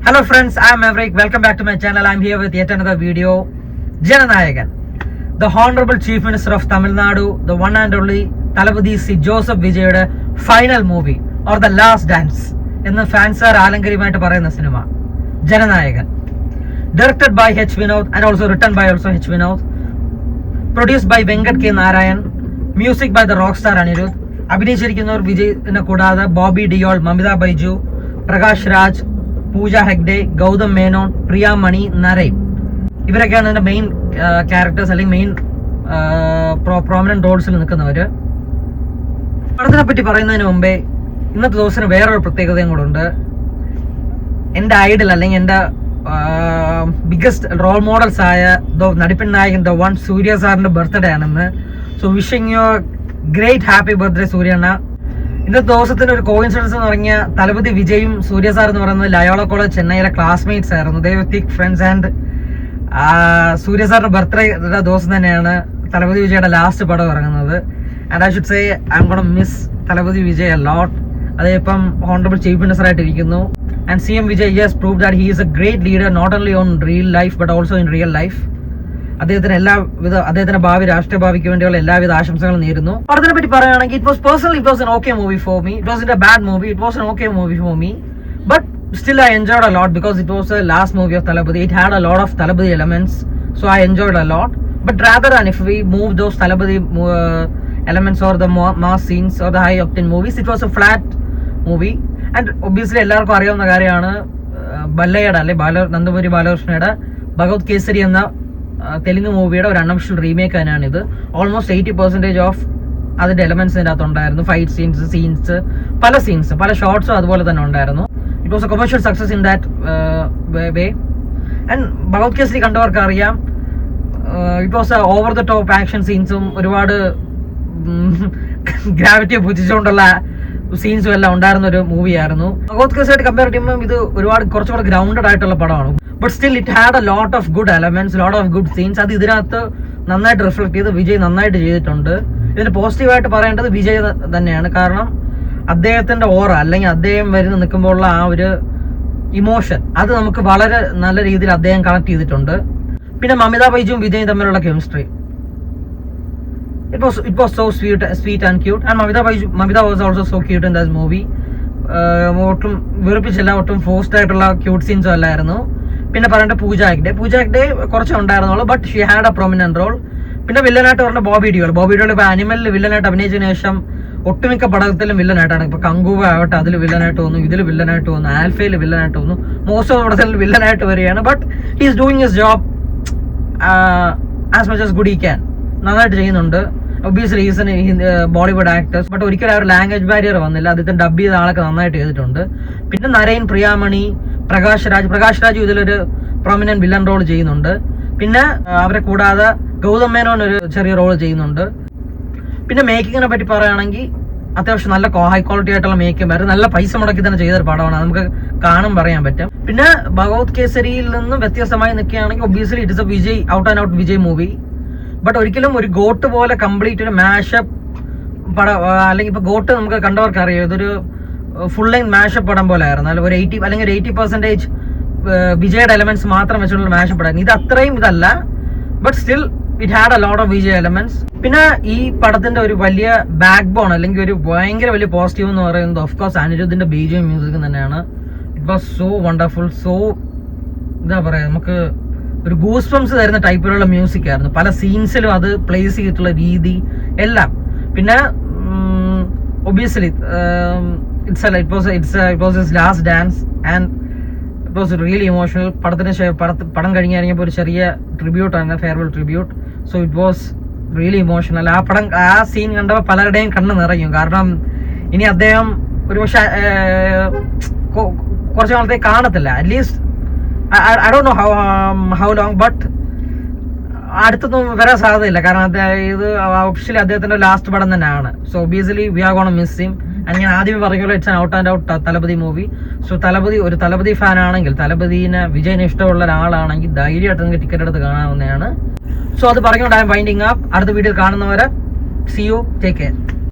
Hello friends, I am Maverick. Welcome back to my channel. I am here with yet another video. Jananayagan, the Honorable Chief Minister of Tamil Nadu, the one and only Thalapathy C. Joseph Vijay's final movie or The Last Dance in the fans are alankariyamayitte parayunna cinema Jananayagan, directed by H. Vinod and also written by also H. Vinod, produced by Venkat K. Narayan, music by the rockstar Anirudh. അഭിനയിച്ചിരിക്കുന്നവർ Vijay കൂടാതെ ബോബി ഡിയോൾ, മമിത ബൈജു, പ്രകാശ് രാജ്, പൂജ ഹെഗ്ഡെ, ഗൗതം മേനോൻ, പ്രിയ മണി, Narine, ഇവരൊക്കെയാണ് ഇതിന്റെ main characters അല്ലെങ്കിൽ main prominent റോൾസിൽ നിൽക്കുന്നവര്. പടത്തിനെ പറ്റി പറയുന്നതിന് മുമ്പേ ഇന്നത്തെ ദിവസത്തിന് വേറൊരു പ്രത്യേകതയും കൂടെ ഉണ്ട്. എൻ്റെ ഐഡൽ അല്ലെങ്കിൽ എൻ്റെ ബിഗസ്റ്റ് റോൾ മോഡൽസ് ആയ നടിപ്പിൻ നായകൻ ദ വൺ സൂര്യ സാറിന്റെ ബർത്ത്ഡേ ആണെന്ന്. So wishing you great happy birthday സൂര്യണ്ണ. ഇന്നത്തെ ദിവസത്തിന്റെ ഒരു കോയിൻസിഡൻസ് എന്ന് പറഞ്ഞാൽ തലപതി വിജയും സൂര്യ സാർ എന്ന് പറയുന്നത് ലയോള കോളേജ് ചെന്നൈയിലെ ക്ലാസ്മേറ്റ്സ് ആയിരുന്നു. They were thick friends. And Surya സാറിന്റെ ബർത്ത്ഡേ ദിവസം തന്നെയാണ് തലപതി വിജയുടെ ലാസ്റ്റ് പടം ഇറങ്ങുന്നത്. And I should say I am gonna miss Thalapathy Vijay a lot. അതിപ്പം ഹോണറബിൾ ചീഫ് മിനിസ്റ്റർ ആയിട്ടിരിക്കുന്നു. And CM Vijay yes prove that he is a great leader not only on real life but also in real life. അദ്ദേഹത്തിന്റെ ഭാവി രാഷ്ട്രീയ ഭാവിക്ക് വേണ്ടിയുള്ള എല്ലാവിധ ആശംസകളും നേരുന്നു. പടത്തിനെ പറ്റി പറയുകയാണെങ്കിൽ it was personally it was an okay movie for me. It was in A bad movie. It was an okay movie for me. But still I enjoyed a lot because it was the last movie of Thalapathy. It had a lot of Thalapathy elements, so I enjoyed a lot. But rather than if we move those Thalapathy elements or the mass scenes or the high octane movies, it was a flat movie. And obviously എല്ലാവർക്കും അറിയാവുന്ന കാര്യമാണ് ബല്ലയുടെ അല്ലെ നന്ദമൂരി ബാലകൃഷ്ണയുടെ ഭഗവത് കേസരി എന്ന തെലുങ്ക് മൂവിയുടെ ഒരു unofficial remake തന്നെയാണിത്. Almost 80% of അതിന്റെ elements ഇതിന്റെ അകത്ത് ഉണ്ടായിരുന്നു. ഫൈറ്റ് സീൻസ് പല ഷോർട്സും അതുപോലെ തന്നെ ഉണ്ടായിരുന്നു. It was a commercial success in that way. And Bhagavanth Kesari കണ്ടവർക്ക് അറിയാം, it was over the top action സീൻസും ഒരുപാട് ഗ്രാവിറ്റിയെ പൂജിച്ചുകൊണ്ടുള്ള സീൻസും എല്ലാം ഉണ്ടായിരുന്ന ഒരു മൂവിയായിരുന്നു. ഭഗവത് കേസരിയായിട്ട് കമ്പയർ ചെയ്യുമ്പോൾ ഇത് കുറച്ചുകൂടെ ഗ്രൗണ്ടഡ് ആയിട്ടുള്ള പടമാണ്. But still it had a lot of good elements, lot of good scenes. അത് ഇതിനകത്ത് നന്നായിട്ട് റിഫ്ലക്ട് ചെയ്ത് വിജയ് നന്നായിട്ട് ചെയ്തിട്ടുണ്ട്. ഇതിന് പോസിറ്റീവായിട്ട് പറയേണ്ടത് വിജയ് തന്നെയാണ്. കാരണം അദ്ദേഹത്തിന്റെ ഓറ അല്ലെങ്കിൽ അദ്ദേഹം വരുന്ന നിൽക്കുമ്പോഴുള്ള ആ ഒരു ഇമോഷൻ അത് നമുക്ക് വളരെ നല്ല രീതിയിൽ അദ്ദേഹം കണക്ട് ചെയ്തിട്ടുണ്ട്. പിന്നെ മമിത ബൈജുവും വിജയും തമ്മിലുള്ള chemistry it was so sweet and cute. And Mamita was also so cute in this movie. ഒട്ടും വെറുപ്പിച്ചില്ല, ഒട്ടും ഫോഴ്സ്ഡ് ആയിട്ടുള്ള ക്യൂട്ട് സീൻസും അല്ലായിരുന്നു. പിന്നെ പറയേണ്ട പൂജ ഹെഗ്ഡെ കുറച്ചേ ഉണ്ടായിരുന്നുള്ളൂ, but she had a prominent role. പിന്നെ വില്ലനായിട്ട് പറഞ്ഞ ബോബി ഡിയോൾ ഇപ്പൊ അനിമലിൽ വില്ലനായിട്ട് അഭിനയിച്ചതിന് ശേഷം ഒട്ടുമിക്ക പടത്തിലും വില്ലനായിട്ടാണ്. ഇപ്പൊ കങ്കുവ ആവട്ടെ അതിൽ വില്ലനായിട്ട് വന്നു, ഇതിൽ വില്ലനായിട്ട് വന്നു, ആൽഫയിൽ വില്ലനായിട്ട് വന്നു, മോസ്റ്റ് ഓഫ് പടത്തിൽ വില്ലനായിട്ട് വരികയാണ്. But he is doing his job as much as good he can. നന്നായിട്ട് ചെയ്യുന്നുണ്ട്. Obviously is Bollywood actors, but ഒരിക്കലും ആ ഒരു ലാംഗ്വേജ് ബാരിയർ വന്നില്ല. അതിന്റെ ഡബ് ചെയ്ത ആളൊക്കെ നന്നായിട്ട് ചെയ്തിട്ടുണ്ട്. പിന്നെ നരൈൻ, പ്രിയാമണി, പ്രകാശ് രാജ് ഇതിലൊരു പ്രൊമിനന്റ് വില്ലൻ റോൾ ചെയ്യുന്നുണ്ട്. പിന്നെ അവരെ കൂടാതെ ഗൗതം മേനോൻ ഒരു ചെറിയ റോൾ ചെയ്യുന്നുണ്ട്. പിന്നെ മേക്കിങ്ങിനെ പറ്റി പറയുകയാണെങ്കിൽ അത്യാവശ്യം നല്ല ഹൈ ക്വാളിറ്റി ആയിട്ടുള്ള മേക്കിംഗ് ആയിരുന്നു. നല്ല പൈസ മുടക്കി തന്നെ ചെയ്തൊരു പടമാണ്, നമുക്ക് കാണും പറയാൻ പറ്റും. പിന്നെ ഭഗവത് കേസരിയിൽ നിന്നും വ്യത്യസ്തമായി നിൽക്കുകയാണെങ്കിൽ obviously it is A Vijay out and out Vijay movie. But ഒരിക്കലും ഒരു ഗോട്ട് പോലെ കംപ്ലീറ്റ് ഒരു മാഷപ്പ് പടം അല്ലെങ്കിൽ ഇപ്പൊ ഗോട്ട് നമുക്ക് കണ്ടവർക്ക് അറിയാം, ഇതൊരു ഫുൾ ലൈൻ മാഷപ്പ് പടം പോലെ ആയിരുന്നു. അല്ലെങ്കിൽ ഒരു 80% വിജയുടെ എലമെന്റ്സ് മാത്രം വെച്ചിട്ടുള്ള മാഷപ്പ് പടം. ഇത് അത്രയും ഇതല്ല, but still it had a lot of Vijay elements. പിന്നെ ഈ പടത്തിന്റെ ഒരു വലിയ ബാക്ക് ബോൺ അല്ലെങ്കിൽ ഒരു ഭയങ്കര വലിയ പോസിറ്റീവ് എന്ന് പറയുന്നത് ഓഫ് കോഴ്സ് അനിരുദ്ധിന്റെ BGM മ്യൂസിക് തന്നെയാണ്. It was so wonderful. So എന്താ പറയാ, നമുക്ക് ഒരു ഗൂസ് ബംസ് തരുന്ന ടൈപ്പിലുള്ള മ്യൂസിക് ആയിരുന്നു. പല സീൻസിലും അത് പ്ലേസ് ചെയ്തിട്ടുള്ള രീതി എല്ലാം. പിന്നെ obviously it was his last dance and it was really emotional. പടം കഴിഞ്ഞപ്പോൾ ഒരു ചെറിയ ട്രിബ്യൂട്ടാണ്, farewell tribute. So it was really emotional. ആ സീൻ കണ്ടപ്പോൾ പലരുടെയും കണ്ണ് നിറയും. കാരണം ഇനി അദ്ദേഹം ഒരു പക്ഷെ കുറച്ച് നാളത്തേക്ക് കാണത്തില്ല. At least I don't know how long, but അടുത്തൊന്നും വരാൻ സാധ്യതയില്ല. കാരണം ഇത് ഒഫീഷ്യലി അദ്ദേഹത്തിന്റെ ലാസ്റ്റ് പടം തന്നെയാണ്. So obviously we are gonna miss him. And ഞാൻ ആദ്യമേ പറഞ്ഞല്ലോ, it's out and out Thalapathy movie. So Thalapathy fan ആണെങ്കിൽ, വിജയന് ഇഷ്ടമുള്ള ഒരാളാണെങ്കിൽ ധൈര്യമായിട്ട് നിങ്ങൾക്ക് ടിക്കറ്റ് എടുത്ത് കാണാവുന്നതാണ്. സോ അത് പറഞ്ഞുകൊണ്ട് ഐ എം വൈൻഡിങ് അപ്പ്. അടുത്ത വീഡിയോ കാണുന്നവരെ സി യു, ടേക്ക് കെയർ.